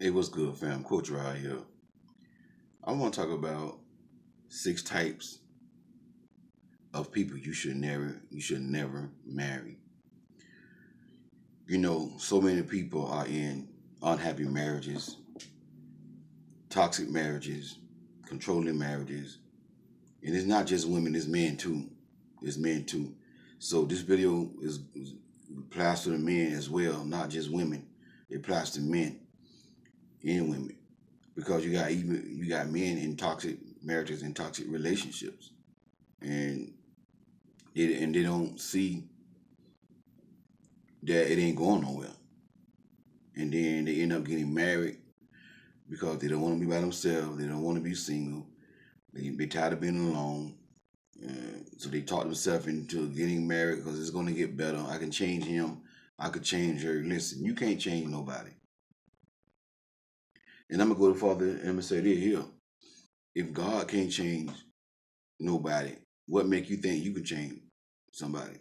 Hey, what's good, fam? Coach Rod here. I want to talk about 6 types of people you should never marry. So many people are in unhappy marriages, toxic marriages, controlling marriages, and it's not just women; it's men too. It's men too. So this video is applies to the men as well, not just women. It applies to men and women because you got men in toxic marriages and toxic relationships and they don't see that it ain't going nowhere. And then they end up getting married because they don't want to be by themselves. They don't want to be single. They tired of being alone. So they talk themselves into getting married because it's going to get better. I can change him. I could change her. Listen, you can't change nobody. And I'm going to go further and I'm going to say this here. If God can't change nobody, what make you think you can change somebody?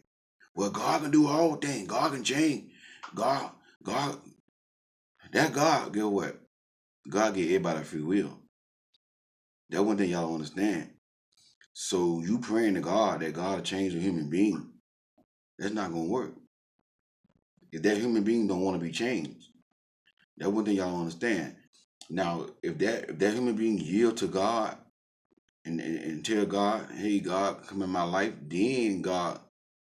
Well, God can do all things. God can change. God, God, that God, get what? God gave everybody free will. That one thing y'all don't understand. So you praying to God that God will change a human being. That's not gonna work. If that human being don't want to be changed, that one thing y'all don't understand. Now, if that human being yield to God and tell God, hey God, come in my life, then God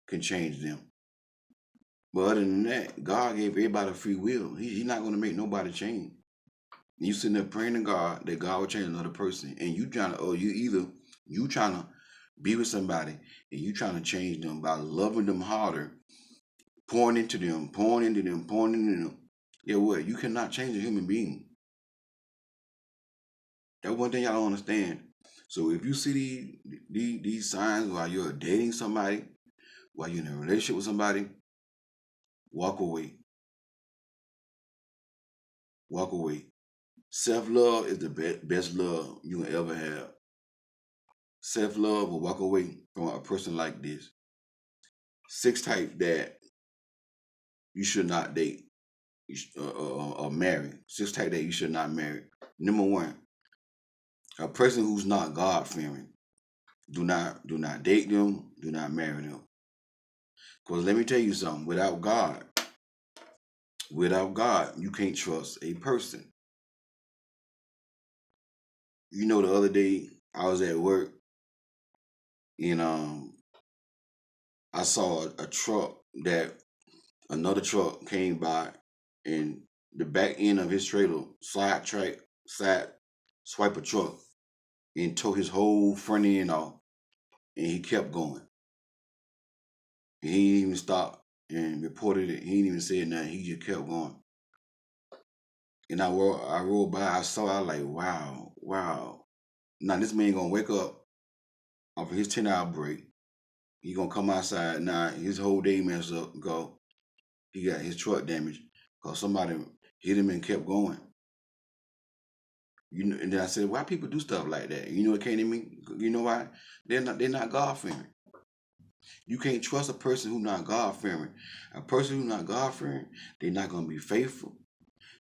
can change them. But other than that, God gave everybody free will. He's not gonna make nobody change. You sitting there praying to God that God will change another person, and you trying to, or you trying to be with somebody and you trying to change them by loving them harder, pouring into them, pouring into them, pouring into them. Yeah, what? You cannot change a human being. That one thing y'all don't understand. So if you see these signs while you're dating somebody, while you're in a relationship with somebody, walk away. Walk away. Self love is the best love you can ever have. Self love will walk away from a person like this. 6 type that you should not date or marry. 6 type that you should not marry. Number one, a person who's not God fearing. Do not date them. Do not marry them. Because let me tell you something. Without God, you can't trust a person. The other day I was at work and I saw a truck that another truck came by and the back end of his trailer side swipe a truck and tore his whole front end off, and he kept going. He didn't even stop and reported it. He didn't even say nothing. He just kept going. And I rolled by. I was like, wow, wow. Now this man gonna wake up off of his 10-hour break. He gonna come outside. Now his whole day messed up. Go. He got his truck damaged because somebody hit him and kept going. And then I said, why people do stuff like that? You know what came to me? You know why? They're not God fearing. You can't trust a person who's not God fearing. A person who's not God fearing, they're not gonna be faithful.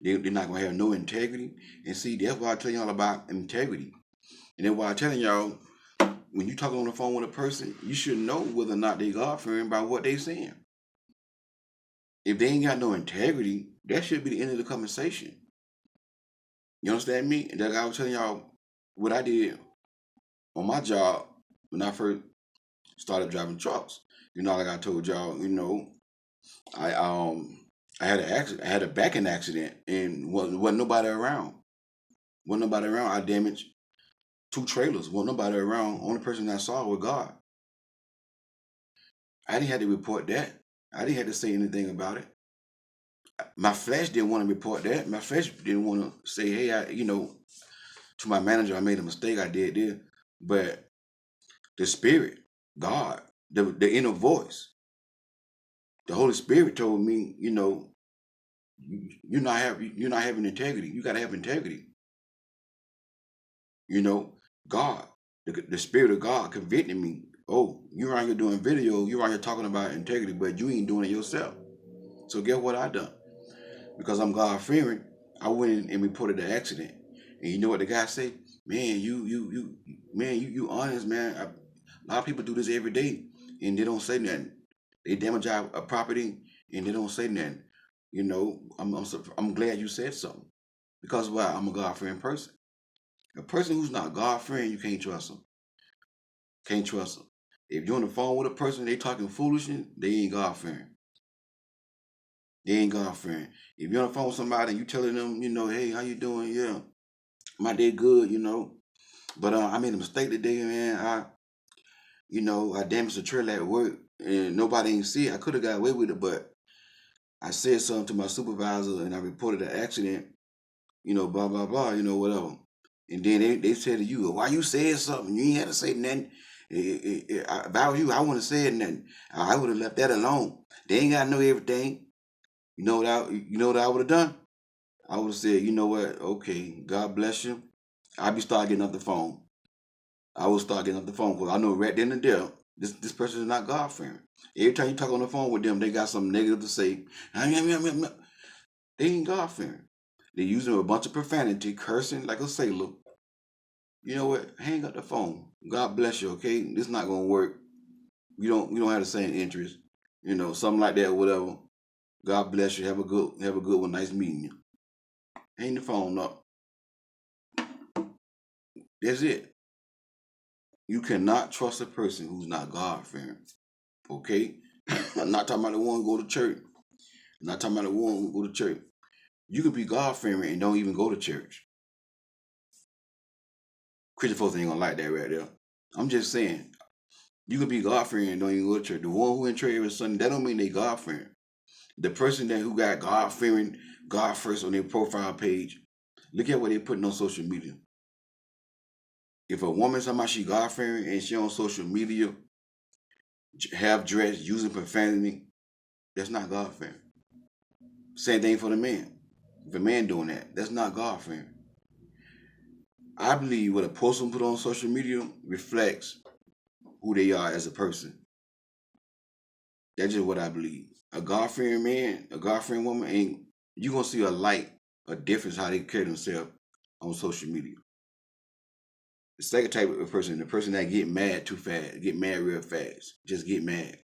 They're not gonna have no integrity. And see, that's why I tell y'all about integrity. And then why I'm telling y'all, when you talking on the phone with a person, you should know whether or not they God fearing by what they saying. If they ain't got no integrity, that should be the end of the conversation. You understand me? And that I was telling y'all what I did on my job when I first started driving trucks. Like I told y'all, I I had an accident. I had a backing accident, and wasn't nobody around. Wasn't nobody around. I damaged 2 trailers. Wasn't nobody around. Only person I saw was God. I didn't have to report that. I didn't have to say anything about it. My flesh didn't want to report that. My flesh didn't want to say, hey, to my manager, I made a mistake. I did this. But the spirit, God, the inner voice, the Holy Spirit told me, you're not having integrity. You got to have integrity. God, the spirit of God convicted me. Oh, you're around here doing video. You're around here talking about integrity, but you ain't doing it yourself. So guess what I done? Because I'm God fearing, I went and reported the accident. And you know what the guy say? Man, you honest, man. A lot of people do this every day and they don't say nothing. They damage our property and they don't say nothing. You know, I'm glad you said something. Because why? I'm a God-fearing person. A person who's not God-fearing, you can't trust them. Can't trust them. If you're on the phone with a person, they talking foolishness, they ain't God-fearing. They ain't God-fearing. If you're on the phone with somebody and you telling them, hey, how you doing? Yeah, my day good, But I made a mistake today, man. I damaged the trailer at work and nobody ain't see it. I could have got away with it, but I said something to my supervisor and I reported an accident, blah, blah, blah, whatever. And then they said to you, "Why you said something? You ain't had to say nothing. If I was you, I wouldn't have said nothing. I would have left that alone. They ain't got to know everything. You know what I would have done? I would have said, you know what? Okay, God bless you. I'll be start getting off the phone. I will start getting off the phone because I know right then and there, this person is not God fearing. Every time you talk on the phone with them, they got something negative to say. They ain't God fearing. They using a bunch of profanity, cursing like a sailor. You know what? Hang up the phone. God bless you. Okay, this not gonna work. We don't have the same interest. Something like that, or whatever. God bless you. Have a good one. Nice meeting you. Hang the phone up. That's it. You cannot trust a person who's not God fearing. Okay? I'm not talking about the one who go to church. I'm not talking about the one who go to church. You can be God fearing and don't even go to church. Christian folks ain't gonna like that right there. I'm just saying, you can be God fearing and don't even go to church. The one who in church every Sunday, that don't mean they God fearing. The person who got God fearing, God first on their profile page, look at what they putting on social media. If a woman talking about she God fearing and she on social media, half dressed, using profanity, that's not God fearing. Same thing for the man. If a man doing that, that's not God fearing. I believe what a person put on social media reflects who they are as a person. That's just what I believe. A God fearing man, a God fearing woman, you gonna see a difference how they carry themselves on social media. The second type of person, the person that get mad too fast, get mad real fast, just get mad.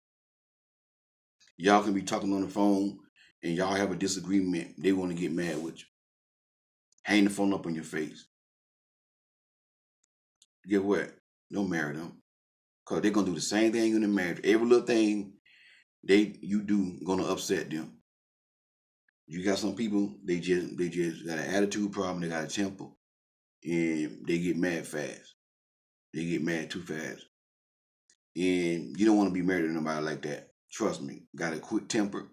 Y'all can be talking on the phone and y'all have a disagreement. They want to get mad with you. Hang the phone up on your face. Get what? Don't marry them. Because they're going to do the same thing in the marriage. Every little thing you do gonna upset them. You got some people, they just got an attitude problem, they got a temper, and they get mad fast. They get mad too fast. And you don't want to be married to nobody like that. Trust me. Got a quick temper.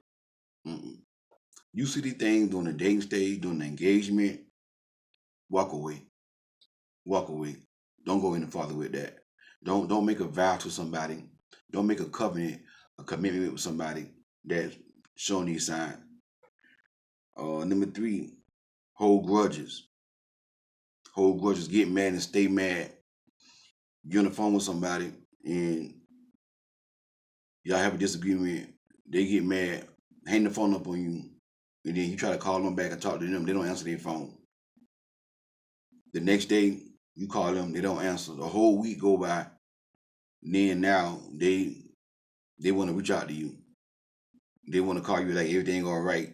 Mm-mm. You see these things during the dating stage, during the engagement, walk away. Walk away. Don't go any farther with that. Don't make a vow to somebody. Don't make a covenant, a commitment with somebody that's showing these signs. Number 3, hold grudges. Hold grudges, get mad and stay mad. You're on the phone with somebody and y'all have a disagreement. They get mad, hang the phone up on you, and then you try to call them back and talk to them. They don't answer their phone. The next day, you call them, they don't answer. The whole week go by. Then now they want to reach out to you. They want to call you like everything all right.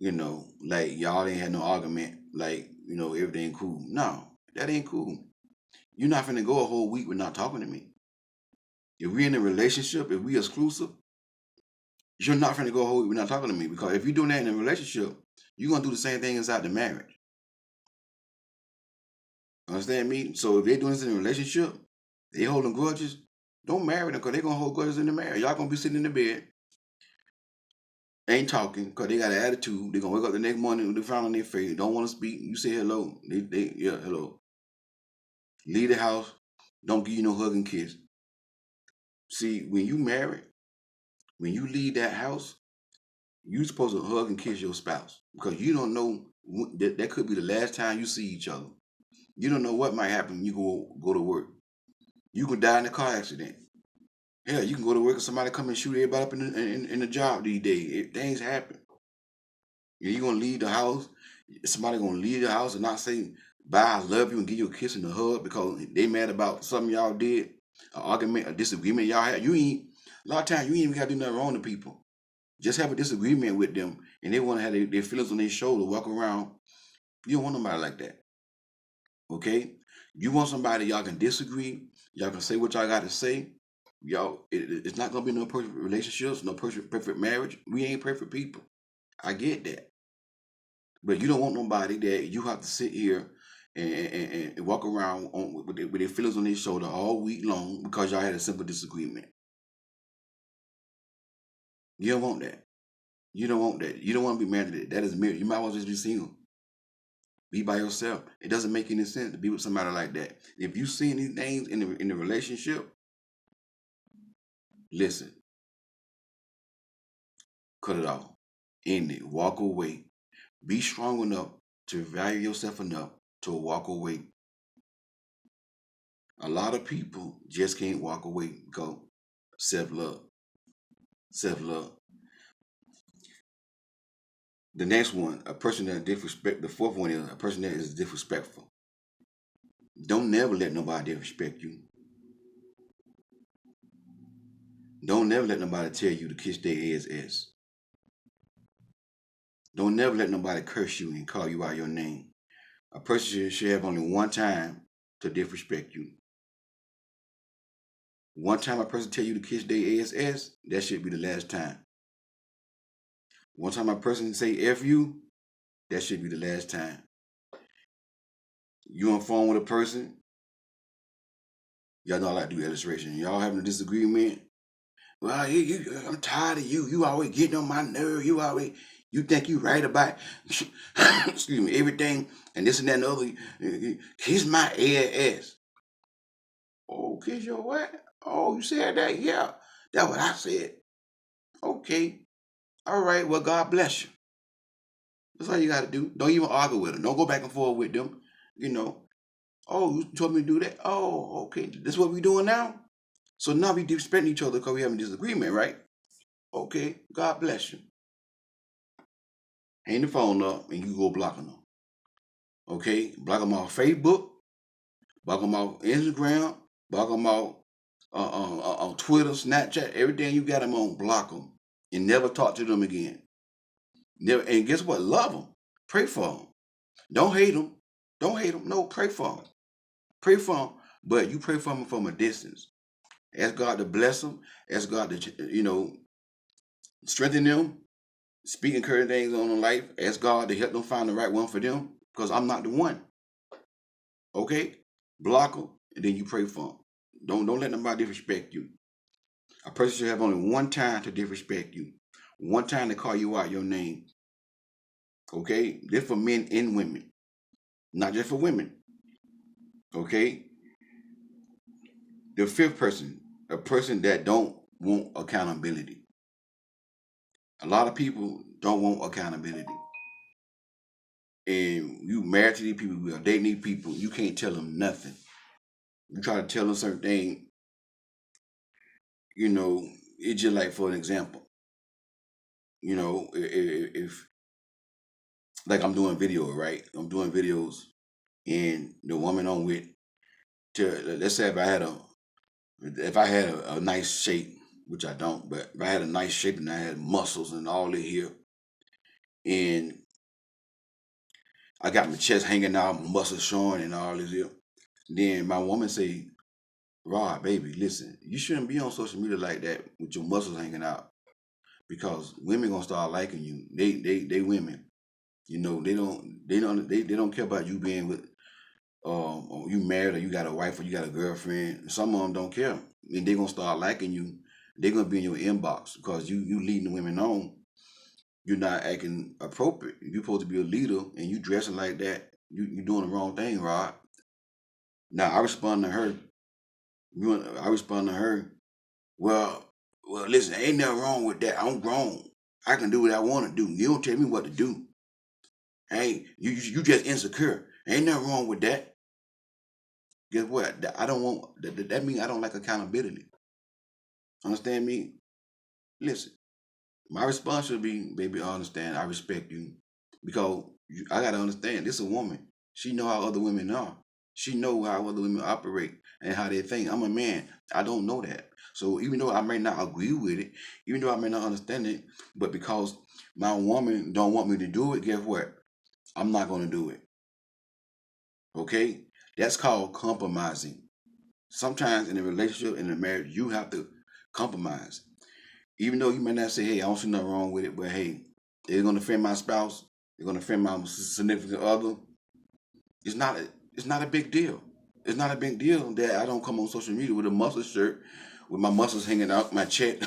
Like y'all ain't had no argument. Like, everything cool. No, that ain't cool. You're not finna go a whole week with not talking to me. If we in a relationship, if we exclusive, you're not finna go a whole week with not talking to me. Because if you're doing that in a relationship, you're gonna do the same thing inside the marriage. Understand me? So if they're doing this in a relationship, they holding grudges, don't marry them because they're gonna hold grudges in the marriage. Y'all gonna be sitting in the bed, ain't talking because they got an attitude. They're gonna wake up the next morning with the frown on their face, don't want to speak. You say hello. Yeah, hello. Leave the house, don't give you no hug and kiss. See, when you married, when you leave that house, you supposed to hug and kiss your spouse because you don't know that could be the last time you see each other. You don't know what might happen when you go to work. You could die in a car accident. Yeah, you can go to work and somebody come and shoot everybody up in the job these days. Things happen. You're gonna leave the house Somebody gonna leave the house and not say bye, I love you, and give you a kiss and a hug because they mad about something y'all did, an argument, a disagreement y'all had. You ain't a lot of times you ain't even gotta do nothing wrong to people. Just have a disagreement with them and they wanna have their feelings on their shoulder, walk around. You don't want nobody like that. Okay? You want somebody y'all can disagree, y'all can say what y'all got to say. Y'all, it's not gonna be no perfect relationships, no perfect marriage. We ain't perfect people. I get that. But you don't want nobody that you have to sit here and walk around with their feelings on their shoulder all week long because y'all had a simple disagreement. You don't want that. You don't want that. You don't want to be married. That is married. You might as well just be single. Be by yourself. It doesn't make any sense to be with somebody like that. If you see any things in the relationship, listen, cut it off. End it. Walk away. Be strong enough to value yourself enough to walk away. A lot of people just can't walk away because self-love. Self-love. The next one, a person that disrespect. The fourth one is a person that is disrespectful. Don't never let nobody disrespect you. Don't never let nobody tell you to kiss their ass. Don't never let nobody curse you and call you out your name. A person should have only one time to disrespect you. One time a person tell you to kiss their ass, that should be the last time. One time a person say F you, that should be the last time. You on the phone with a person, y'all know I like to do illustration. Y'all having a disagreement. Well, I'm tired of you. You always getting on my nerve. You think you right about, excuse me, everything and this and that and the other. Kiss my ass. Oh, kiss your what? Oh, you said that? Yeah, that's what I said. Okay. All right. Well, God bless you. That's all you got to do. Don't even argue with them. Don't go back and forth with them. You know. Oh, you told me to do that. Oh, okay. This is what we doing now. So now we disrespecting each other because we having a disagreement, right? Okay. God bless you. Hang the phone up and you go blocking them. Okay. Block them off Facebook. Block them off Instagram. Block them off on Twitter, Snapchat. Everything you got them on, block them and never talk to them again. Never. And guess what? Love them. Pray for them. Don't hate them. Don't hate them. No, pray for them. Pray for them, but you pray for them from a distance. Ask God to bless them. Ask God to, strengthen them. Speak encouraging things on their life. Ask God to help them find the right one for them because I'm not the one. Okay? Block them, and then you pray for them. Don't let nobody disrespect you. A person should have only one time to disrespect you. One time to call you out your name. Okay? This for men and women. Not just for women. Okay? The fifth person, a person that don't want accountability. A lot of people don't want accountability. And you married to these people, you are dating these people, you can't tell them nothing. You try to tell them certain things, it's just like for an example. If like I'm doing video, right? I'm doing videos and the woman I'm with, let's say if I had a nice shape, which I don't, but if I had a nice shape and I had muscles and all in here, and I got my chest hanging out, my muscles showing and all this here, then my woman say, Rod, baby, listen, you shouldn't be on social media like that with your muscles hanging out because women gonna start liking you. They women. They don't care about you being with you married or you got a wife or you got a girlfriend. Some of them don't care. And they gonna start liking you. They're gonna be in your inbox because you leading the women on. You're not acting appropriate. You're supposed to be a leader and you dressing like that. You doing the wrong thing, Rod. Now I respond to her. Well, listen, ain't nothing wrong with that. I'm grown. I can do what I want to do. You don't tell me what to do. Hey, you just insecure. Ain't nothing wrong with that. Guess what? I don't want that means I don't like accountability. Understand me? Listen, my response should be, baby, I understand. I respect you because I gotta understand. This is a woman. She know how other women are. She know how other women operate and how they think. I'm a man. I don't know that. So even though I may not agree with it, even though I may not understand it, but because my woman don't want me to do it, guess what? I'm not gonna do it. Okay? That's called compromising. Sometimes in a relationship, in a marriage, you have to compromise. Even though you may not say, hey, I don't see nothing wrong with it, but hey, they're gonna offend my spouse, they're gonna offend my significant other. It's not a big deal. It's not a big deal that I don't come on social media with a muscle shirt, with my muscles hanging out, my chest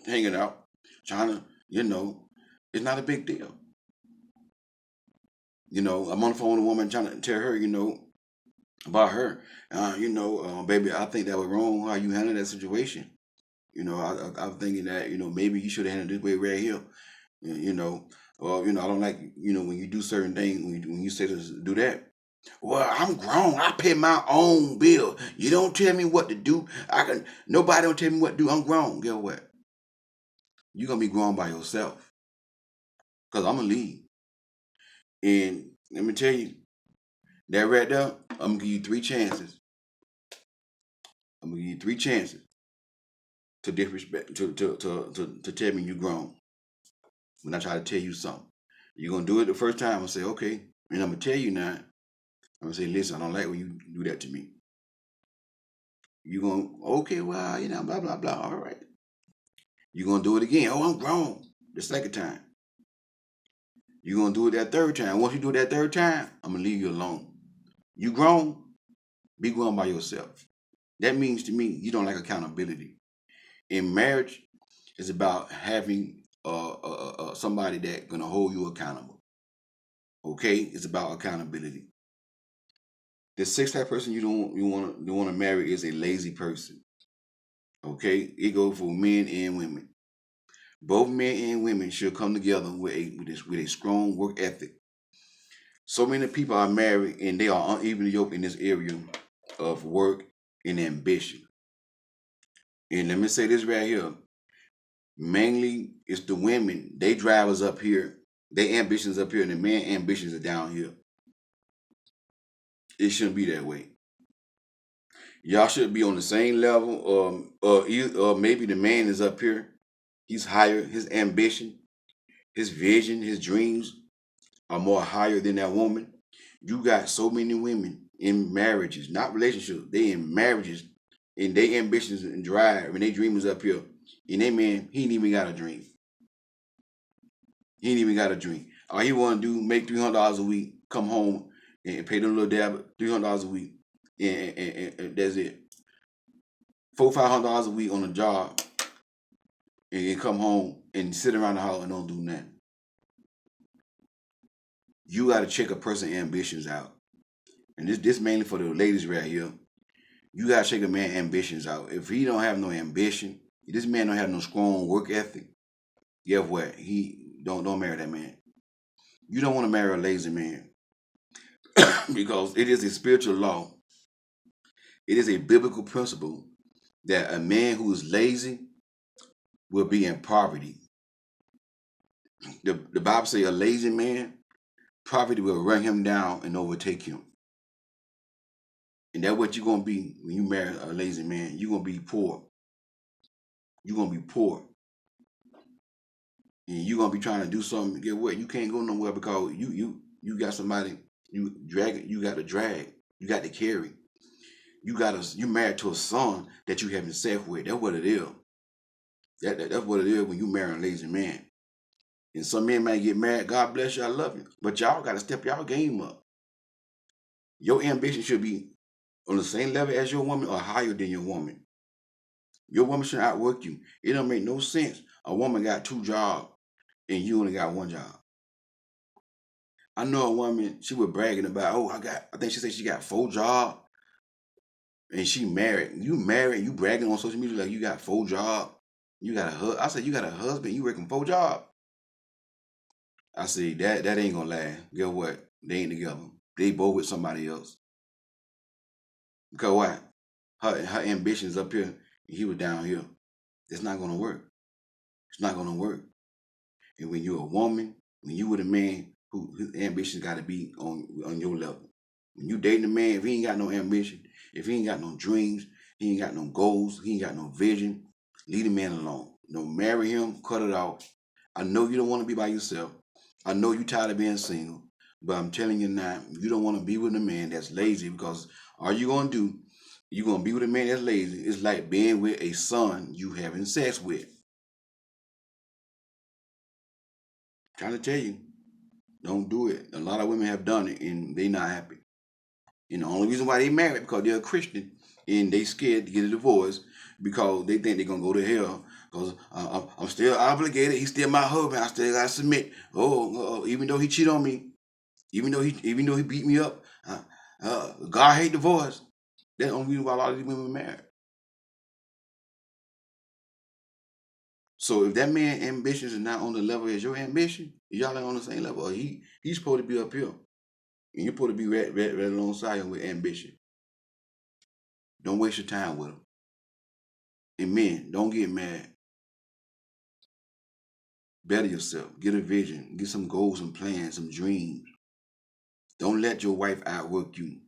hanging out, trying to, it's not a big deal. I'm on the phone with a woman trying to tell her, about her. Baby, I think that was wrong how you handled that situation. I'm thinking that, maybe you should have handled this way right here. Or, I don't like, when you do certain things, when you say to do that. Well, I'm grown. I pay my own bill. You don't tell me what to do. Nobody don't tell me what to do. I'm grown. Guess what? You're gonna be grown by yourself. Cause I'm gonna leave. And let me tell you, that right there, I'm gonna give you 3 chances. I'm gonna give you 3 chances to disrespect to tell me you grown. When I try to tell you something. You're gonna do it the first time, I'm gonna say, okay. And I'm gonna tell you now, I'm gonna say, listen, I don't like when you do that to me. You're gonna, okay, well, blah, blah, blah. All right. You're gonna do it again. Oh, I'm grown. The second time. You're gonna do it that third time. Once you do it that third time, I'm gonna leave you alone. You grown, be grown by yourself. That means to me, you don't like accountability. In marriage, it's about having somebody that gonna hold you accountable. Okay, it's about accountability. The sixth type of person you want to marry is a lazy person. Okay, it goes for men and women. Both men and women should come together with a strong work ethic. So many people are married and they are unevenly yoked in this area of work and ambition. And let me say this right here. Mainly, it's the women. They drive us up here. Their ambitions up here, and the man ambitions are down here. It shouldn't be that way. Y'all should be on the same level. Or maybe the man is up here. He's higher. His ambition, his vision, his dreams are more higher than that woman. You got so many women in marriages, not relationships. They in marriages, and they ambitions and drive, and they dreamers up here. And that man, he ain't even got a dream. He ain't even got a dream. All he want to do, make $300 a week, come home and pay them little dab $300 a week, and that's it. $400-500 a week on a job, and come home and sit around the house and don't do nothing. You got to check a person's ambitions out, and this mainly for the ladies right here. You got to check a man's ambitions out. If he don't have no ambition, this man don't have no strong work ethic. Guess what? He don't marry that man. You don't want to marry a lazy man because it is a spiritual law. It is a biblical principle that a man who is lazy will be in poverty. The Bible says a lazy man, poverty will run him down and overtake him. And that's what you're going to be when you marry a lazy man. You're going to be poor. You're going to be poor. And you're going to be trying to do something. Get what? You can't go nowhere because you got somebody, you got to drag. You got to carry. You married to a son that you haven't sex with. That's what it is. That's what it is when you marry a lazy man. And some men might get married. God bless you. I love you. But y'all got to step y'all game up. Your ambition should be on the same level as your woman or higher than your woman. Your woman should outwork you. It don't make no sense. A woman got 2 jobs and you only got 1 job. I know a woman, she was bragging about, I think she said she got 4 jobs and she married. You married, you bragging on social media like you got 4 jobs. You got a husband. I said, you got a husband, you working 4 jobs. I said, that ain't gonna last. Guess what? They ain't together. They both with somebody else. Because why? Her ambitions up here, and he was down here. It's not gonna work. It's not gonna work. And when you're a woman, when you with a man who his ambition got to be on your level. When you dating a man, if he ain't got no ambition, if he ain't got no dreams, he ain't got no goals, he ain't got no vision, leave the man alone. Don't marry him, cut it off. I know you don't want to be by yourself. I know you tired of being single, but I'm telling you now, you don't want to be with a man that's lazy, because all you're gonna do, you're gonna be with a man that's lazy. It's like being with a son you having sex with. I'm trying to tell you, don't do it. A lot of women have done it and they not happy. And the only reason why they married because they're a Christian and they scared to get a divorce because they think they're gonna go to hell. Because I'm still obligated. He's still my husband. I still gotta submit. Even though he cheated on me, even though he beat me up, God hate divorce. That's the only reason why a lot of these women are married. So if that man ambitions is not on the level as your ambition, y'all ain't on the same level. Or he's supposed to be up here, and you're supposed to be right alongside him with ambition. Don't waste your time with him. And men, don't get mad. Better yourself. Get a vision. Get some goals and plans, some dreams. Don't let your wife outwork you.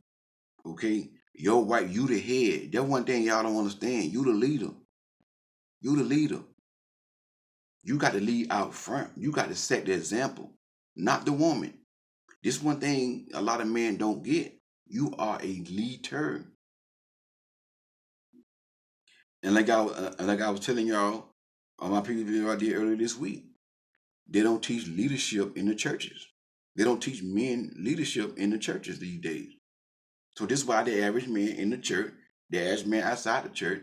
Okay? Your wife, you the head. That's one thing y'all don't understand. You the leader. You the leader. You got to lead out front. You got to set the example, not the woman. This one thing a lot of men don't get. You are a leader. And like I was telling y'all on my previous video I did earlier this week, they don't teach leadership in the churches. They don't teach men leadership in the churches these days. So this is why the average man in the church, the average man outside the church,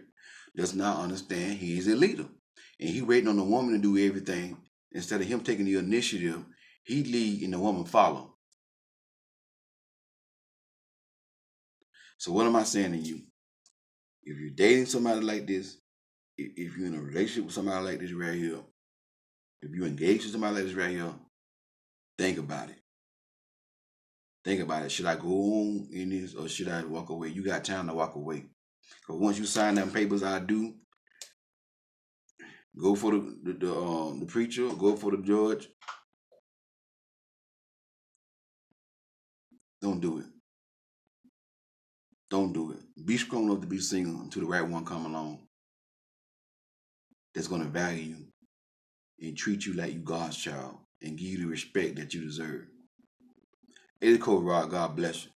does not understand he is a leader. And he waiting on the woman to do everything. Instead of him taking the initiative, he lead and the woman follow. So what am I saying to you? If you're dating somebody like this, if you're in a relationship with somebody like this right here, if you engage with somebody like this right here, think about it. Think about it. Should I go on in this or should I walk away? You got time to walk away. Because once you sign them papers, I do. Go for the preacher. Go for the judge. Don't do it. Don't do it. Be strong enough to be single until the right one come along that's going to value you and treat you like you God's child and give you the respect that you deserve. It's Code Rod. God bless you.